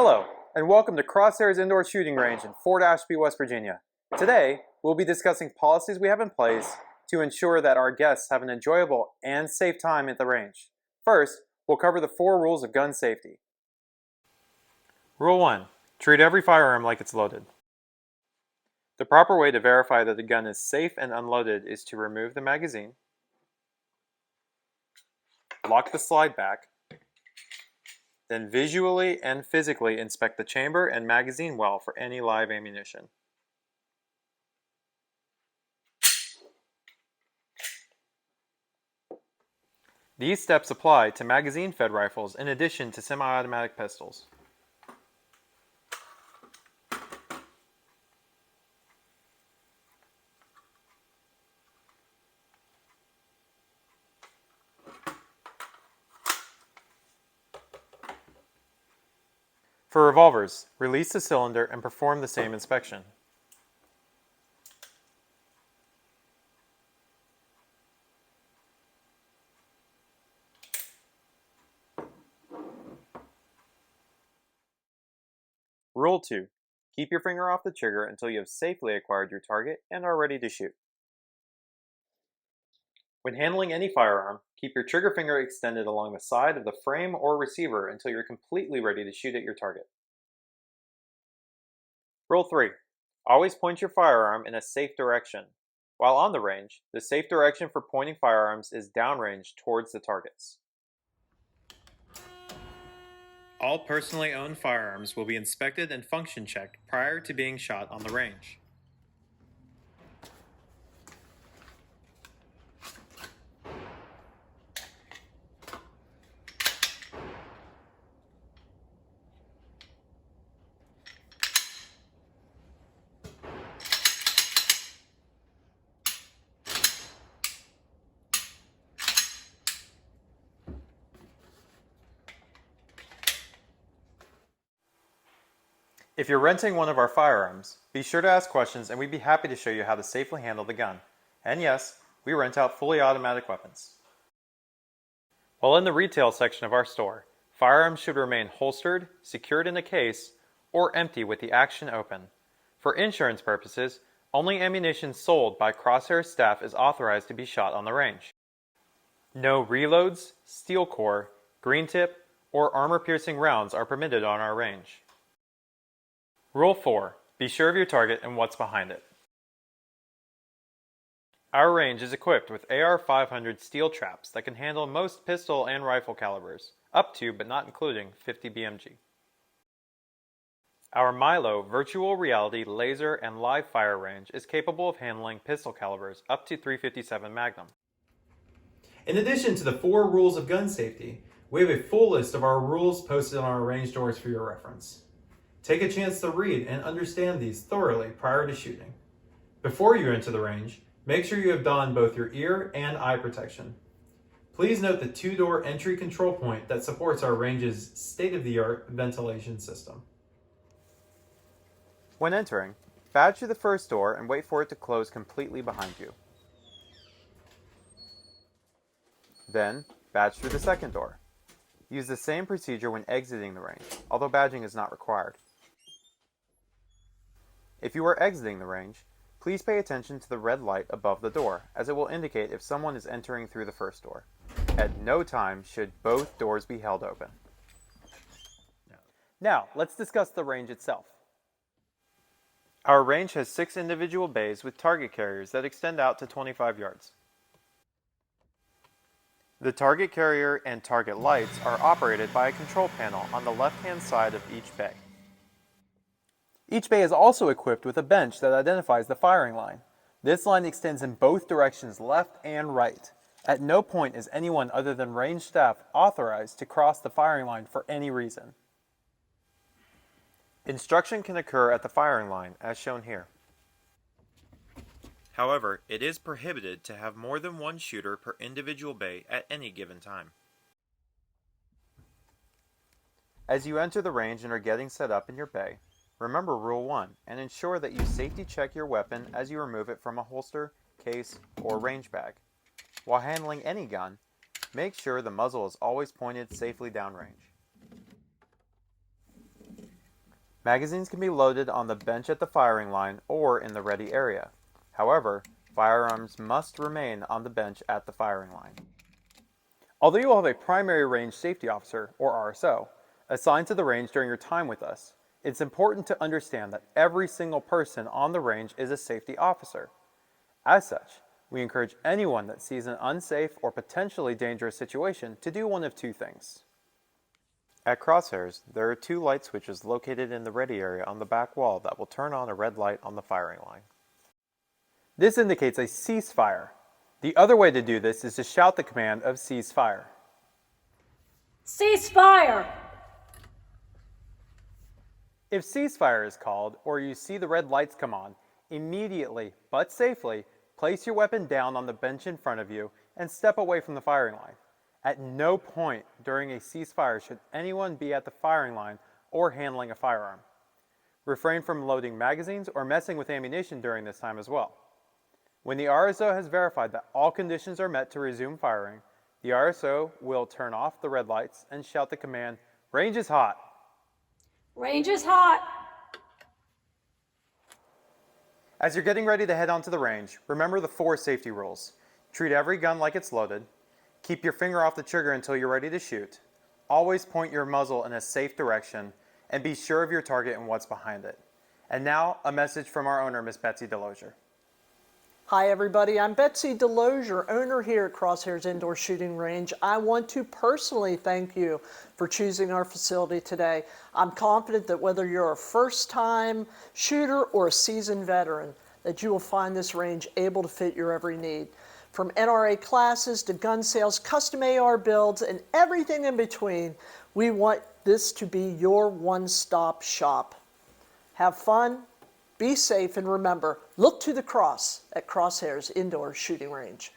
Hello, and welcome to Crosshair's Indoor Shooting Range in Fort Ashby, West Virginia. Today, we'll be discussing policies we have in place to ensure that our guests have an enjoyable and safe time at the range. First, we'll cover the 4 rules of gun safety. Rule 1. Treat every firearm like it's loaded. The proper way to verify that the gun is safe and unloaded is to remove the magazine, lock the slide back, then visually and physically inspect the chamber and magazine well for any live ammunition. These steps apply to magazine-fed rifles in addition to semi-automatic pistols. For revolvers, release the cylinder and perform the same inspection. Rule 2. Keep your finger off the trigger until you have safely acquired your target and are ready to shoot. When handling any firearm, keep your trigger finger extended along the side of the frame or receiver until you're completely ready to shoot at your target. Rule 3. Always point your firearm in a safe direction. While on the range, the safe direction for pointing firearms is downrange towards the targets. All personally owned firearms will be inspected and function checked prior to being shot on the range. If you're renting one of our firearms, be sure to ask questions and we'd be happy to show you how to safely handle the gun. And yes, we rent out fully automatic weapons. While in the retail section of our store, firearms should remain holstered, secured in a case, or empty with the action open. For insurance purposes, only ammunition sold by Crosshair staff is authorized to be shot on the range. No reloads, steel core, green tip, or armor-piercing rounds are permitted on our range. Rule 4. Be sure of your target and what's behind it. Our range is equipped with AR-500 steel traps that can handle most pistol and rifle calibers, up to but not including 50 BMG. Our Milo virtual reality laser and live fire range is capable of handling pistol calibers up to .357 Magnum. In addition to the 4 rules of gun safety, we have a full list of our rules posted on our range doors for your reference. Take a chance to read and understand these thoroughly prior to shooting. Before you enter the range, make sure you have donned both your ear and eye protection. Please note the 2-door entry control point that supports our range's state-of-the-art ventilation system. When entering, badge through the first door and wait for it to close completely behind you. Then, badge through the second door. Use the same procedure when exiting the range, although badging is not required. If you are exiting the range, please pay attention to the red light above the door, as it will indicate if someone is entering through the first door. At no time should both doors be held open. Now, let's discuss the range itself. Our range has 6 individual bays with target carriers that extend out to 25 yards. The target carrier and target lights are operated by a control panel on the left-hand side of each bay. Each bay is also equipped with a bench that identifies the firing line. This line extends in both directions, left and right. At no point is anyone other than range staff authorized to cross the firing line for any reason. Instruction can occur at the firing line, as shown here. However, it is prohibited to have more than one shooter per individual bay at any given time. As you enter the range and are getting set up in your bay, remember Rule 1 and ensure that you safety check your weapon as you remove it from a holster, case, or range bag. While handling any gun, make sure the muzzle is always pointed safely downrange. Magazines can be loaded on the bench at the firing line or in the ready area. However, firearms must remain on the bench at the firing line. Although you will have a primary range safety officer, or RSO, assigned to the range during your time with us, it's important to understand that every single person on the range is a safety officer. As such, we encourage anyone that sees an unsafe or potentially dangerous situation to do one of two things. At Crosshairs, there are 2 light switches located in the ready area on the back wall that will turn on a red light on the firing line. This indicates a ceasefire. The other way to do this is to shout the command of ceasefire. Ceasefire! If ceasefire is called, or you see the red lights come on, immediately, but safely, place your weapon down on the bench in front of you and step away from the firing line. At no point during a ceasefire should anyone be at the firing line or handling a firearm. Refrain from loading magazines or messing with ammunition during this time as well. When the RSO has verified that all conditions are met to resume firing, the RSO will turn off the red lights and shout the command, "Range is hot." Range is hot. As you're getting ready to head onto the range, remember the 4 safety rules. Treat every gun like it's loaded. Keep your finger off the trigger until you're ready to shoot. Always point your muzzle in a safe direction, and be sure of your target and what's behind it. And now, a message from our owner, Miss Betsy Delosier. Hi everybody, I'm Betsy Delosier, owner here at Crosshairs Indoor Shooting Range. I want to personally thank you for choosing our facility today. I'm confident that whether you're a first-time shooter or a seasoned veteran, that you will find this range able to fit your every need. From NRA classes to gun sales, custom AR builds, and everything in between, we want this to be your one-stop shop. Have fun. Be safe, and remember, look to the cross at Crosshairs Indoor Shooting Range.